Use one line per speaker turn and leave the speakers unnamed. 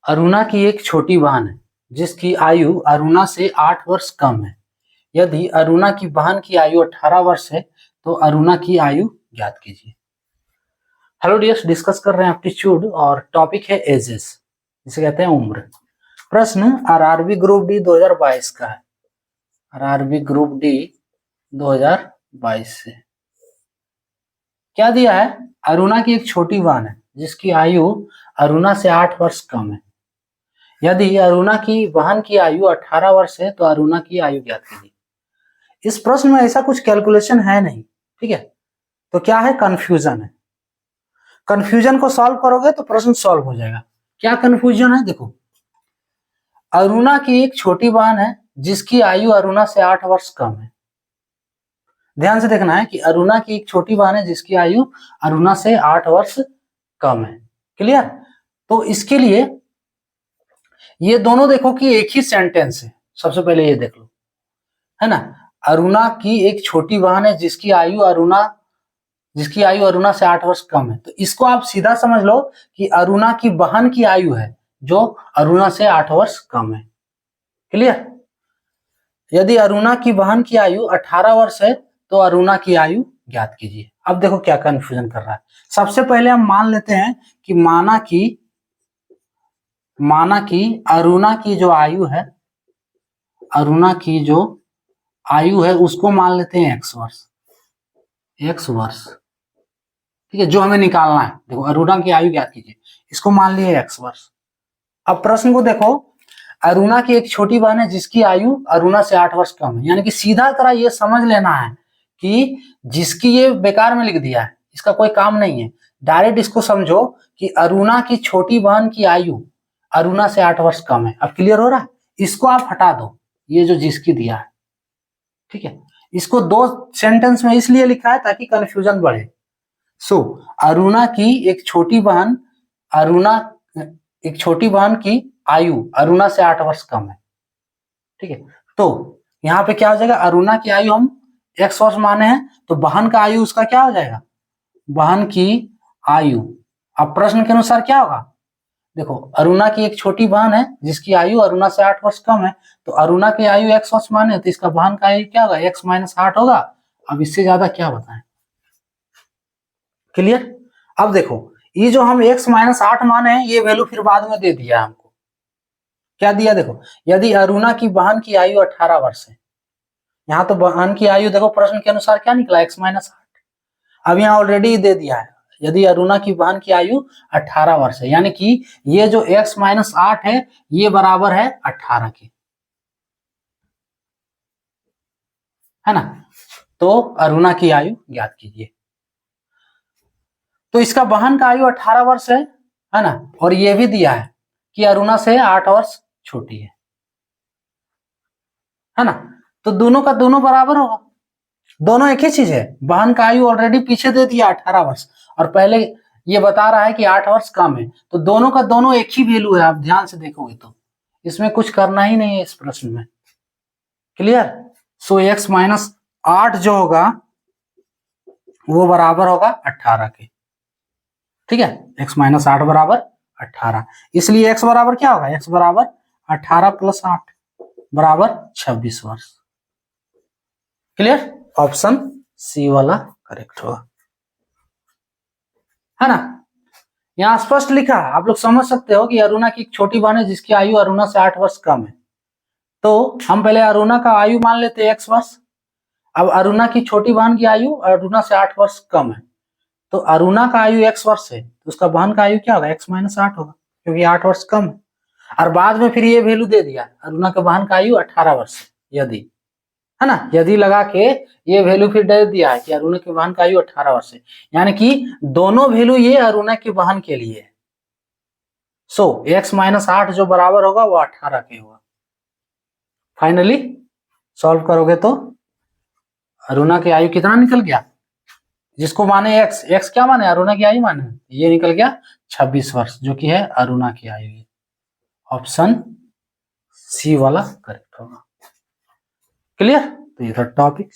अरुणा की एक छोटी बहन है जिसकी आयु अरुणा से 8 वर्ष कम है। यदि अरुणा की बहन की आयु 18 वर्ष है तो अरुणा की आयु ज्ञात कीजिए। हेलो डियर्स, डिस्कस कर रहे हैं एप्टीट्यूड और टॉपिक है एजेस, जिसे कहते हैं उम्र। प्रश्न आरआरबी ग्रुप डी 2022 का है। आरआरबी ग्रुप डी 2022 से क्या दिया है? अरुणा की एक छोटी बहन है जिसकी आयु अरुणा से 8 वर्ष कम है। यदि अरुणा की बहन की आयु 18 वर्ष है तो अरुणा की आयु ज्ञात कीजिए। इस प्रश्न में ऐसा कुछ कैलकुलेशन है नहीं, ठीक है, तो क्या है? कंफ्यूजन है। कंफ्यूजन को सॉल्व करोगे तो प्रश्न सॉल्व हो जाएगा। क्या कंफ्यूजन है? देखो, अरुणा की एक छोटी बहन है जिसकी आयु अरुणा से 8 वर्ष कम है। ध्यान से देखना है कि अरुणा की एक छोटी बहन है जिसकी आयु अरुणा से 8 वर्ष कम है। क्लियर? तो इसके लिए ये दोनों देखो कि एक ही सेंटेंस है। सबसे पहले ये देख लो, है ना। अरुणा की एक छोटी बहन है जिसकी आयु अरुणा से 8 वर्ष कम है। तो इसको आप सीधा समझ लो कि अरुणा की बहन की आयु है जो अरुणा से 8 वर्ष कम है। क्लियर? यदि अरुणा की बहन की आयु 18 वर्ष है तो अरुणा की आयु ज्ञात कीजिए। अब देखो क्या कंफ्यूजन कर रहा है। सबसे पहले हम मान लेते हैं कि माना कि अरुणा की जो आयु है, अरुणा की जो आयु है उसको मान लेते हैं x वर्ष, ठीक है, जो हमें निकालना है। देखो, अरुणा की आयु ज्ञात कीजिए, इसको मान लिए x वर्ष। अब प्रश्न को देखो, अरुणा की एक छोटी बहन है जिसकी आयु अरुणा से 8 वर्ष कम है, यानी कि सीधा तरह ये समझ लेना है कि जिसकी, ये बेकार में लिख दिया है, इसका कोई काम नहीं है। डायरेक्ट इसको समझो कि अरुणा की छोटी बहन की आयु अरुणा से 8 वर्ष कम है। अब क्लियर हो रहा है? इसको आप हटा दो, ये जो जिसकी दिया है, ठीक है। इसको 2 सेंटेंस में इसलिए लिखा है ताकि कंफ्यूजन बढ़े। अरुणा की एक छोटी बहन की आयु अरुणा से 8 वर्ष कम है, ठीक है। तो यहाँ पे क्या हो जाएगा? अरुणा की आयु हम x वर्ष माने हैं, तो बहन का आयु उसका क्या हो जाएगा? बहन की आयु। अब प्रश्न के अनुसार क्या होगा? देखो, अरुणा की एक छोटी बहन है जिसकी आयु अरुणा से 8 वर्ष कम है, तो अरुणा की आयु x वर्ष माने तो इसका बहन का आयु क्या होगा? x - 8 होगा। अब इससे ज्यादा क्या बताएं? क्लियर? अब देखो, ये जो हम x - 8 माने हैं, ये वैल्यू फिर बाद में दे दिया हमको। क्या दिया? देखो, यदि अरुणा की बहन की आयु 18 वर्ष है, यहाँ तो बहन की आयु देखो प्रश्न के अनुसार क्या निकला? x - 8। अब यहाँ ऑलरेडी दे दिया है, यदि अरुणा की बहन की आयु 18 वर्ष है, यानी कि ये जो x - 8 है ये बराबर है 18 के, है ना। तो अरुणा की आयु ज्ञात कीजिए। तो इसका बहन का आयु 18 वर्ष है ना, और ये भी दिया है कि अरुणा से 8 वर्ष छोटी है ना। तो दोनों का दोनों बराबर होगा, दोनों एक ही चीज है। बहन का आयु ऑलरेडी पीछे दे दिया 18 वर्ष, और पहले ये बता रहा है कि 8 वर्ष कम है, तो दोनों का दोनों एक ही वैल्यू है। आप ध्यान से देखोगे तो इसमें कुछ करना ही नहीं है इस प्रश्न में। क्लियर? x - 8 जो होगा वो बराबर होगा 18 के, ठीक है। x - 8 बराबर 18, इसलिए x बराबर क्या होगा? x बराबर 18 + 8 बराबर 26 वर्ष। क्लियर? ऑप्शन सी वाला करेक्ट होगा, है ना। यहाँ स्पष्ट लिखा है, आप लोग समझ सकते हो कि अरुणा की एक छोटी बहन है जिसकी आयु अरुणा से 8 वर्ष कम है। तो हम पहले अरुणा का आयु मान लेते हैं x वर्ष। अब अरुणा की छोटी बहन की आयु अरुणा से 8 वर्ष कम है, तो अरुणा का आयु x वर्ष है, तो उसका बहन का आयु क्या होगा? x - 8 होगा, क्योंकि 8 वर्ष कम है। और बाद में फिर ये वैल्यू दे दिया, अरुणा के बहन का आयु 18 वर्ष है, यदि, है ना, यदि लगा के ये वैल्यू फिर दे दिया है कि अरुणा की बहन का आयु 18 वर्ष है, यानी कि दोनों वैल्यू ये अरुणा की बहन के लिए है। x - 8 जो बराबर होगा वो 18 के होगा। फाइनली सॉल्व करोगे तो अरुणा की आयु कितना निकल गया? जिसको माने x क्या माने? अरुणा की आयु माने, ये निकल गया 26 वर्ष, जो कि है अरुणा की आयु। ऑप्शन सी वाला करेक्ट होगा। क्लियर? तो ये था टॉपिक।